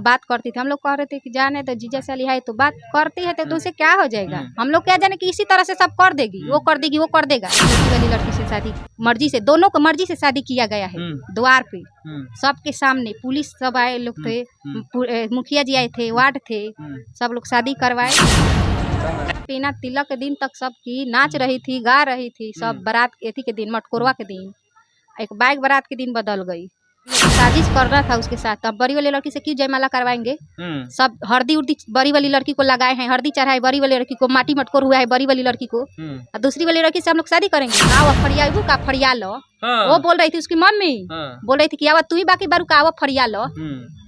बात करती थी। हम लोग कह रहे थे कि जाने तो जीजा साली है तो बात करती है तो उससे क्या हो जाएगा। हम लोग क्या जाने कि इसी तरह से सब कर देगी, वो कर देगी, वो कर देगा। छोटी वाली लड़की से शादी मर्जी से, दोनों को मर्जी से शादी किया गया है। द्वार पे सबके सामने पुलिस सब आए लोग थे, मुखिया जी आए थे, वार्ड थे, सब लोग शादी करवाए। बिना तिलक के दिन तक सब की नाच रही थी, गा रही थी। सब बारात एथी के दिन, मटकोरवा के दिन, एक बाइक बारात के दिन बदल गई। साजिश कर रहा था उसके साथ। अब बड़ी वाली लड़की से क्यों जयमाला करवाएंगे। सब हल्दी उर्दी बड़ी वाली लड़की को लगाए हैं, हल्दी चढ़ाए बड़ी वाली लड़की को, माटी मटकोर हुआ है बड़ी वाली लड़की को, और दूसरी वाली लड़की से हम लोग शादी करेंगे। आओ फरिया का फरिया लो। वो बोल रही थी उसकी मम्मी, बोल रही थी कि आवा तू ही बाकी बारू का आवा फरिया लो।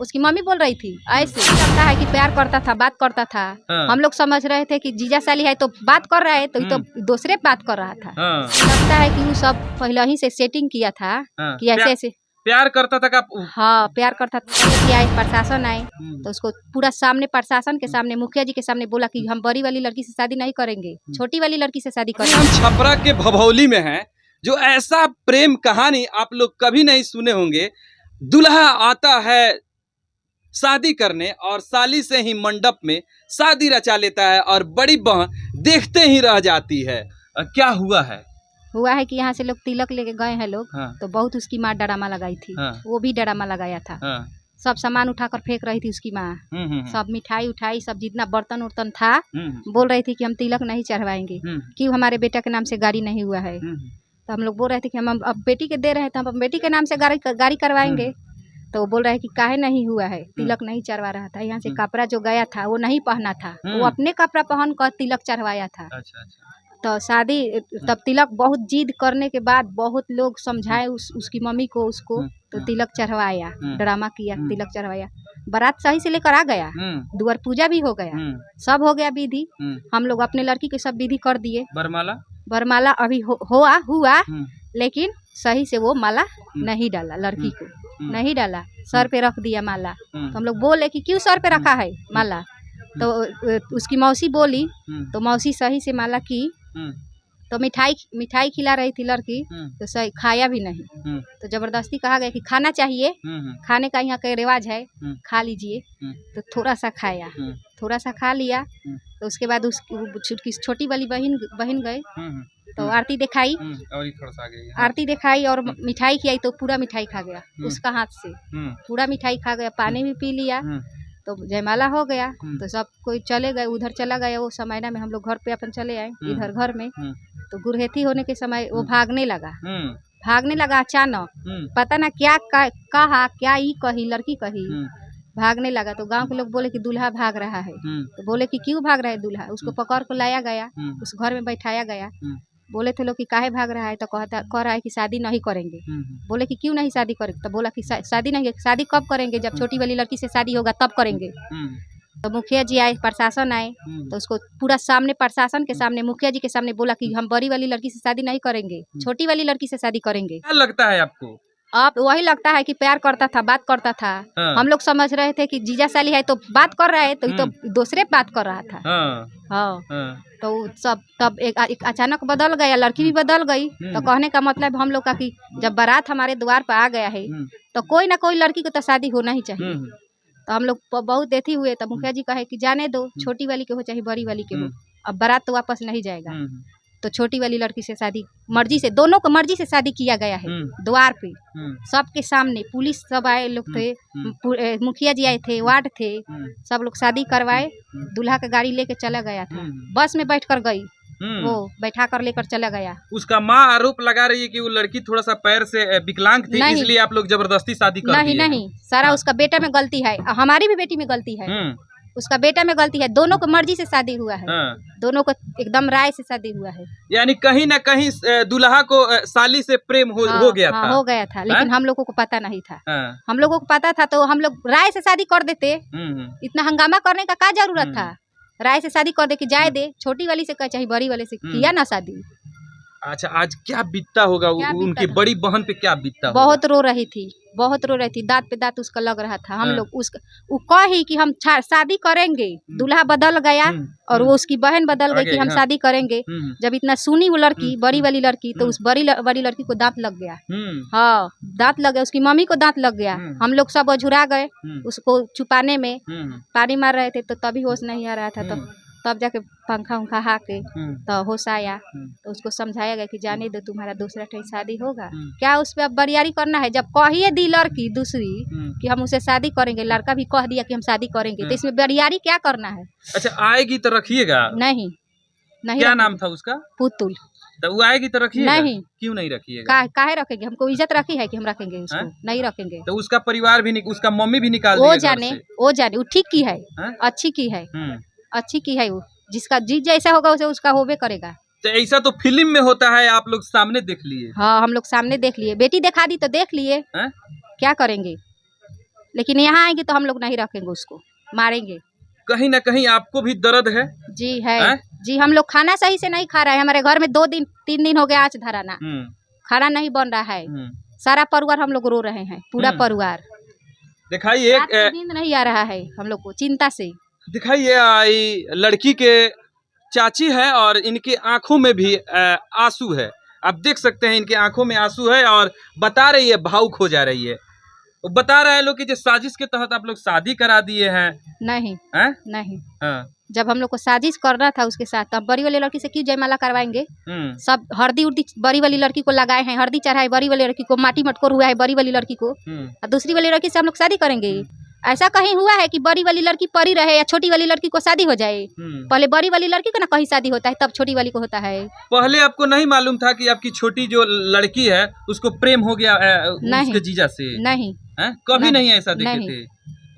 उसकी मम्मी बोल रही थी। ऐसे लगता है कि प्यार करता था, बात करता था। हम लोग समझ रहे थे कि जीजा साली है तो बात कर रहा है, तो दूसरे बात कर रहा था। लगता है कि वो सब पहले ही से सेटिंग किया था कि ऐसे ऐसे प्यार करता था का? हाँ प्यार करता था। आए प्रशासन आए तो उसको पूरा सामने, प्रशासन के सामने, मुखिया जी के सामने बोला कि हम बड़ी वाली लड़की से शादी नहीं करेंगे, छोटी वाली लड़की से शादी करेंगे। हम छपरा के भभौली में हैं, जो ऐसा प्रेम कहानी आप लोग कभी नहीं सुने होंगे। दूल्हा आता है शादी करने और साली से ही मंडप में शादी रचा लेता है और बड़ी बहन देखते ही रह जाती है। क्या हुआ है कि यहाँ से लोग तिलक लेके गए हैं लोग। तो बहुत उसकी माँ डरामा लगाई थी। वो भी डरामा लगाया था। सब सामान उठाकर फेंक रही थी उसकी माँ। सब मिठाई उठाई, सब जितना बर्तन उर्तन था, बोल रही थी कि हम तिलक नहीं चढ़वाएंगे, क्यों हमारे बेटा के नाम से गाड़ी नहीं हुआ है। तो हम लोग बोल रहे थे कि हम अब बेटी के दे रहे हैं तो हम बेटी के नाम से गाड़ी करवाएंगे। तो वो बोल रहा है कि काहे नहीं हुआ है, तिलक नहीं चढ़वा रहा था। यहाँ से कपड़ा जो गया था वो नहीं पहना था, वो अपने कपड़ा पहन कर तिलक चढ़वाया था। तो शादी तब तिलक बहुत जिद करने के बाद बहुत लोग समझाए उसकी मम्मी को, उसको, तो तिलक चढ़वाया, ड्रामा किया, तिलक चढ़वाया। बारात सही से लेकर आ गया, द्वार पूजा भी हो गया, सब हो गया विधि। हम लोग अपने लड़की के सब विधि कर दिए। बरमाला अभी हुआ, लेकिन सही से वो माला नहीं डाला, लड़की को नहीं डाला, सर पे रख दिया माला। तो हम लोग बोले कि क्यों सर पे रखा है माला। तो उसकी मौसी बोली, तो मौसी सही से माला की। तो मिठाई खिला रही थी लड़की, तो सही खाया भी नहीं। तो जबरदस्ती कहा गया कि खाना चाहिए, खाने का यहाँ का रिवाज है, खा लीजिए। तो थोड़ा सा खाया, थोड़ा सा खा लिया। तो उसके बाद उसकी छोटी वाली बहन गए तो आरती दिखाई, आरती दिखाई और मिठाई खिलाई। तो पूरा मिठाई खा गया उसका हाथ से, पूरा मिठाई खा गया, पानी भी पी लिया। तो जयमाला हो गया। तो सब कोई चले गए, उधर चला गया। वो समय में हम लोग घर पे अपन चले आए, इधर घर में। तो गुरहेती होने के समय वो भागने लगा अचानक। पता ना क्या कहा, क्या ही कही, लड़की कही, भागने लगा। तो गांव के लोग बोले कि दूल्हा भाग रहा है। तो बोले कि क्यों भाग रहा है दूल्हा। उसको पकड़ को लाया गया, उस घर में बैठाया गया। बोले थे लोग कि काहे भाग रहा है। तो कह रहा है कि शादी नहीं करेंगे। बोले कि क्यों नहीं शादी करेंगे। तो बोला कि शादी नहीं, शादी कब करेंगे, जब छोटी वाली लड़की से शादी होगा तब करेंगे। तो मुखिया जी आए, प्रशासन आए, तो उसको पूरा सामने, प्रशासन के सामने, मुखिया जी के सामने बोला कि हम बड़ी वाली लड़की से शादी नहीं करेंगे, छोटी वाली लड़की से शादी करेंगे। क्या लगता है आपको? अब वही लगता है कि प्यार करता था, बात करता था। हम लोग समझ रहे थे कि जीजा साली है तो बात कर रहा है, तो दूसरे बात कर रहा था। हाँ। तो सब तब एक अचानक बदल गया, लड़की भी बदल गई। तो कहने का मतलब हम लोग का कि जब बारात हमारे द्वार पर आ गया है तो कोई ना कोई लड़की को तो शादी होना ही चाहिए। तो हम लोग बहुत देती हुए, तब मुखिया जी कहे कि जाने दो, छोटी वाली के हो चाहे बड़ी वाली के हो, अब बारात तो वापस नहीं जाएगा। तो छोटी वाली लड़की से शादी मर्जी से, दोनों को मर्जी से शादी किया गया है। द्वार पे सबके सामने पुलिस सब आए लोग थे, मुखिया जी आए थे, वार्ड थे, सब लोग शादी करवाए। दूल्हा का गाड़ी लेके चला गया था, बस में बैठ कर गई, वो बैठा कर लेकर चला गया। उसका माँ आरोप लगा रही है कि वो लड़की थोड़ा सा पैर से विकलांग थी, इसलिए आप लोग जबरदस्ती शादी कर दिए। नहीं, सारा उसका बेटा में गलती है, हमारी भी बेटी में गलती है, उसका बेटा में गलती है। दोनों को मर्जी से शादी हुआ है, दोनों को एकदम राय से शादी हुआ है। यानी कहीं ना कहीं दूल्हा को साली से प्रेम हो गया था। हो गया था, लेकिन हम लोगों को पता नहीं था। हम लोगों को पता था तो हम लोग राय से शादी कर देते। इतना हंगामा करने का क्या जरूरत था। राय से शादी कर दे कि जाए दे, छोटी वाली से चाहे बड़ी वाली से किया ना शादी। अच्छा, आज क्या बीतता होगा उनकी बड़ी बहन पे, क्या बीतता होगा? बहुत रो रही थी, बहुत रो रही थी, दांत पे दांत उसका लग रहा था। हम लोग वो कही कि हम शादी करेंगे, दूल्हा बदल गया और वो उसकी बहन बदल गई कि हम शादी करेंगे। जब इतना सुनी वो लड़की, बड़ी वाली लड़की, तो उस बड़ी लड़की को दांत लग गया। हाँ, दांत लग गया, उसकी मम्मी को दांत लग गया। हम लोग सब अझुरा गए उसको छुपाने में, पानी मार रहे थे तो तभी होश नहीं आ रहा था। तब जाके पंखा उंखा हाके तो होश आया। तो उसको समझाया गया कि जाने दो, तुम्हारा दूसरा टाइम शादी होगा। क्या उस पर अब बरियारी करना है? जब कहिए दी लड़की दूसरी कि हम उसे शादी करेंगे, लड़का भी कह दिया कि हम शादी करेंगे, तो इसमें बरियारी क्या करना है? अच्छा, आएगी तो रखिएगा? नहीं, नहीं। क्या नाम था उसका? पुतुल। तो वो आएगी तो रखिएगा? नहीं। क्यों नहीं रखिएगा? काहे रखेंगे? हमको इज्जत रखी है कि हम रखेंगे उसको? नहीं रखेंगे। तो उसका परिवार भी, उसका मम्मी भी निकाल वो जाने, वो ठीक की है, अच्छी की है, अच्छी की है। वो जिसका जी जैसा होगा उसे उसका होबे करेगा। तो ऐसा तो फिल्म में होता है, आप लोग सामने देख लिए? हाँ, हम लोग सामने देख लिए, बेटी दिखा दी तो देख लिए। क्या करेंगे? लेकिन यहाँ आएंगे तो हम लोग नहीं रखेंगे, उसको मारेंगे। कहीं ना कहीं आपको भी दर्द है? जी है। जी, हम लोग खाना सही से नहीं खा रहे हैं। हमारे घर में 3 दिन हो गया आज धराना, खाना नहीं बन रहा है। सारा परिवार हम लोग रो रहे हैं, पूरा परिवार। दिखाइए, नींद नहीं आ रहा है हम लोग को चिंता से। दिखाइए, लड़की के चाची है और इनके आंखों में भी आंसू है। आप देख सकते हैं इनके आंखों में आंसू है और बता रही है, भावुक हो जा रही है। वो बता रहे हैं लोग कि जो साजिश के तहत आप लोग शादी करा दिए हैं। नहीं है? नहीं। जब हम लोग को साजिश करना था उसके साथ, तब बड़ी वाली लड़की से क्यों जयमाला करवाएंगे? सब हल्दी उर्दी बड़ी वाली लड़की को लगाए हैं, हल्दी चढ़ाए बड़ी वाली लड़की को, माटी मटकोर हुआ है बड़ी वाली लड़की को, और दूसरी वाली लड़की से हम लोग शादी करेंगे? ऐसा कहीं हुआ है कि बड़ी वाली लड़की परी रहे या छोटी वाली लड़की को शादी हो जाए? पहले बड़ी वाली लड़की को ना कहीं शादी होता है, तब छोटी वाली को होता है। पहले आपको नहीं मालूम था कि आपकी छोटी जो लड़की है उसको प्रेम हो गया उसके जीजा से? नहीं। कभी नहीं ऐसा देखे थे?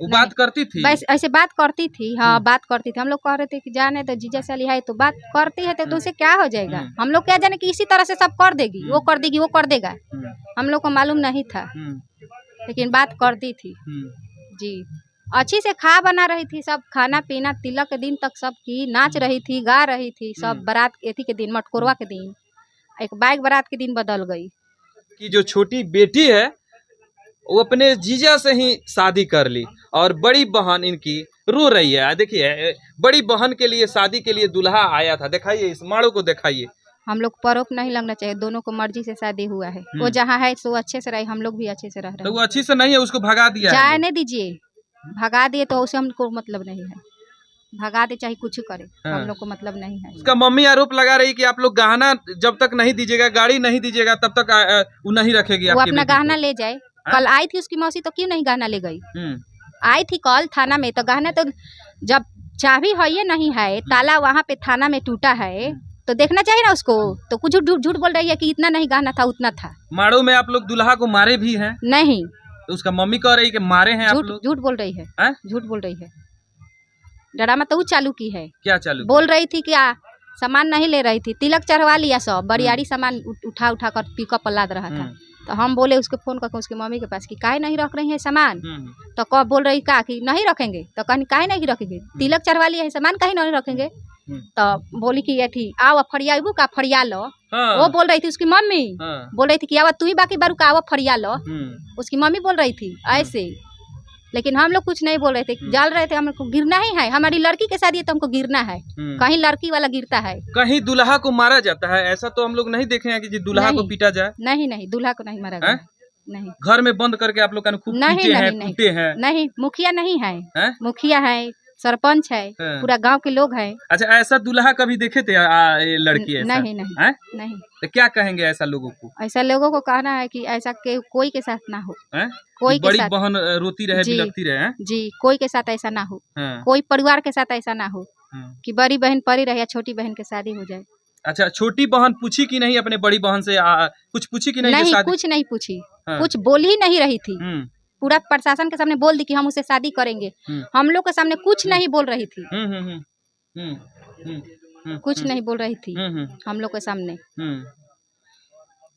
वो बात करती थी? बस ऐसे बात करती थी। हाँ, बात करती थी। हम लोग कह रहे थे कि जाने तो जीजा साली है तो बात करती है तो उसे क्या हो जाएगा? हम लोग क्या जाने कि इसी तरह से सब कर देगी, वो कर देगी, वो कर देगा। हम लोग को मालूम नहीं था, लेकिन बात करती थी। जी, अच्छी से खा बना रही थी, सब खाना पीना तिलक के दिन तक सब की, नाच रही थी, गा रही थी सब। बारात एथी के दिन, मटकोरवा के दिन, एक बाइक बारात के दिन बदल गई। कि जो छोटी बेटी है वो अपने जीजा से ही शादी कर ली और बड़ी बहन इनकी रो रही है। देखिए, बड़ी बहन के लिए शादी के लिए दूल्हा आया था। दिखाइए, इस माड़ो को दिखाइए। हम लोग पर रोक नहीं लगना चाहिए, दोनों को मर्जी से शादी हुआ है। वो जहाँ है तो अच्छे से रहे, हम लोग भी अच्छे से रह रहे हैं। तो वो अच्छी से नहीं है, उसको भगा दिया? जाने दीजिए, भगा दिए तो उसे हमको मतलब नहीं है, भगा दे चाहे कुछ करे, हम लोग को मतलब नहीं है। उसका मम्मी आरोप लगा रही कि आप लोग गहना जब तक नहीं दीजिएगा, गाड़ी नहीं दीजिएगा, तब तक वो नहीं रखेगी। वो अपना गहना ले जाए। कल आई थी उसकी मौसी, तो क्यों नहीं गहना ले गई? आई थी कल थाना में, तो गहना तो जब चाबी है ये नहीं है, ताला वहाँ पे थाना में टूटा है, तो देखना चाहिए ना उसको। तो कुछ झूठ बोल रही है कि इतना नहीं गहना था, उतना था। माड़ो में आप लोग दूल्हा को मारे भी हैं? नहीं। तो उसका मम्मी कह रही कि मारे हैं आप लोग? झूठ बोल रही है, झूठ बोल रही है। ड्रामा तो चालू की है। क्या चालू? बोल रही थी क्या सामान नहीं ले रही थी, तिलक चढ़वा लिया, सब बरियारी सामान उठा कर पिकअप पर लाद रहा था। तो हम बोले उसको फोन करके उसकी मम्मी के पास कि काहे नहीं रख रही है सामान? तो कब बोल रही का कि नहीं रखेंगे? तो कहनी काहे नहीं रखेंगे, तिलक चढ़वा लिया है, सामान काहे नहीं रखेंगे? तो बोली कि ये थी आओ फरियाबू का फरिया लो। वो बोल रही थी उसकी मम्मी, बोल रही थी कि आवा तू ही बाकी बारू का आओ फरिया लो। उसकी मम्मी बोल रही थी ऐसे, लेकिन हम लोग कुछ नहीं बोल रहे थे, जाल रहे थे। हमको गिरना ही है, हमारी लड़की के शादी है तो हमको गिरना है। कहीं लड़की वाला गिरता है, कहीं दूल्हा को मारा जाता है, ऐसा तो हम लोग नहीं देखे हैं कि दूल्हा को पीटा जाए। नहीं नहीं, दूल्हा को नहीं मारा गया। नहीं, घर में बंद करके आप लोग खूब पीटे हैं, कूटे हैं? नहीं, मुखिया नहीं है, मुखिया है, सरपंच है, पूरा गांव के लोग हैं। अच्छा, ऐसा दूल्हा कभी देखे थे लड़की? ऐसा नहीं नहीं नहीं। तो क्या कहेंगे ऐसा लोगों को? ऐसा लोगों को कहना है कि ऐसा कोई के साथ ना हो, कोई बड़ी बहन रोती रहे, बिलखती रहे। जी, कोई के साथ ऐसा ना हो, कोई परिवार के साथ ऐसा ना हो कि बड़ी बहन परी रहे या छोटी बहन के शादी हो जाए। अच्छा, छोटी बहन पूछी कि नहीं अपने बड़ी बहन से? कुछ पूछी कि नहीं? नहीं, कुछ नहीं पूछी, कुछ बोल ही नहीं रही थी। पूरा प्रशासन के सामने बोल दी कि हम उसे शादी करेंगे, हम लोग के सामने कुछ नहीं बोल रही थी। कुछ नहीं बोल रही थी हम लोग के सामने।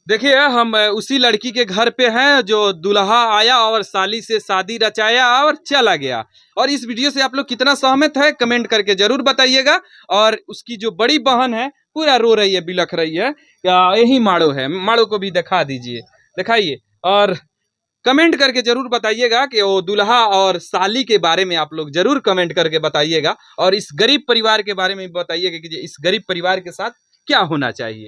देखिए, हम उसी लड़की के घर पे हैं जो दूल्हा आया और साली से शादी रचाया और चला गया। और इस वीडियो से आप लोग कितना सहमत है कमेंट करके जरूर बताइएगा। और उसकी जो बड़ी बहन है पूरा रो रही है, बिलख रही है। यही माड़ो है, माड़ो को भी दिखा दीजिए, दिखाइए। और कमेंट करके जरूर बताइएगा कि वो दुल्हा और साली के बारे में आप लोग जरूर कमेंट करके बताइएगा, और इस गरीब परिवार के बारे में भी बताइएगा कि इस गरीब परिवार के साथ क्या होना चाहिए।